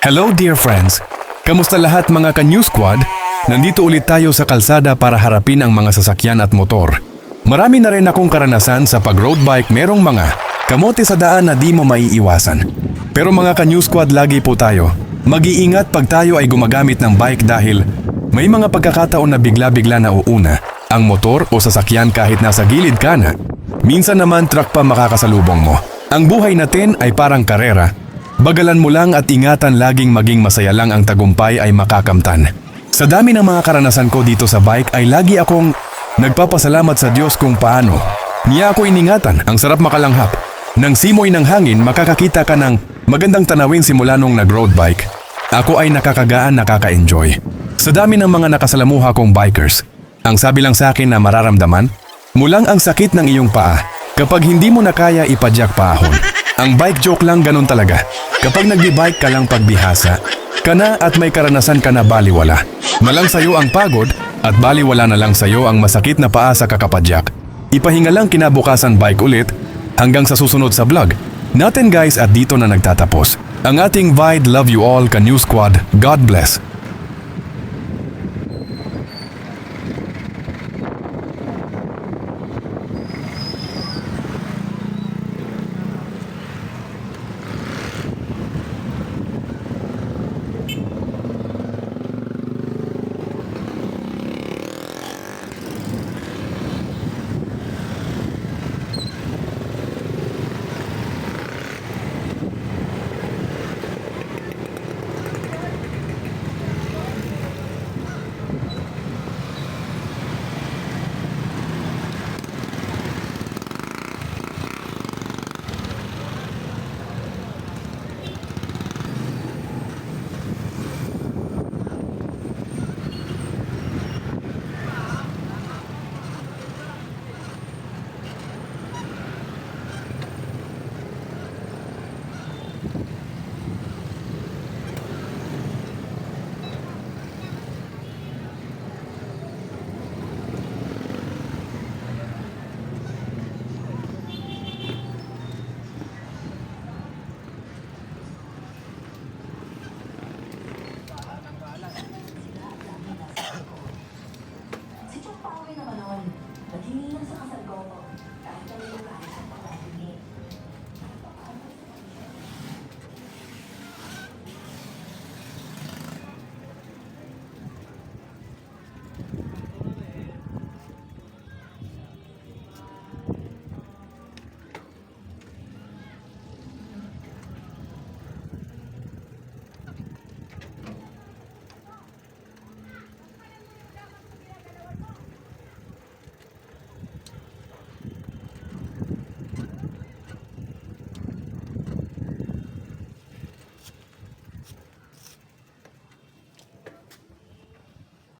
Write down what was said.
Hello dear friends! Kamusta lahat mga ka-New Squad? Nandito ulit tayo sa kalsada para harapin ang mga sasakyan at motor. Marami na rin akong karanasan sa pag-road bike, merong mga kamote sa daan na di mo maiiwasan. Pero mga ka-New Squad, lagi po tayo mag-iingat pag tayo ay gumagamit ng bike dahil may mga pagkakataon na bigla-bigla na uuna ang motor o sasakyan kahit nasa gilid ka na. Minsan naman truck pa makakasalubong mo. Ang buhay natin ay parang karera. Bagalan mo lang at ingatan laging maging masaya lang, ang tagumpay ay makakamtan. Sa dami ng mga karanasan ko dito sa bike ay lagi akong nagpapasalamat sa Diyos kung paano niya ako iningatan. Ang sarap makalanghap ng simoy ng hangin, makakakita ka ng magandang tanawin simula nung nag-road bike. Ako ay nakakagaan, nakaka-enjoy. Sa dami ng mga nakasalamuha kong bikers, ang sabi lang sa akin na mararamdaman mo lang ang sakit ng iyong paa kapag hindi mo na kaya ipadyak paahon. Ang bike joke lang, ganun talaga. Kapag nagbi-bike ka lang pagbihasa ka na at may karanasan ka na baliwala. Malang sayo ang pagod at baliwala na lang sayo ang masakit na paa sa kakapadyak. Ipahinga lang, kinabukasan bike ulit. Hanggang sa susunod sa vlog natin guys, at dito na nagtatapos ang ating Vide. Love you all ka-New Squad. God bless.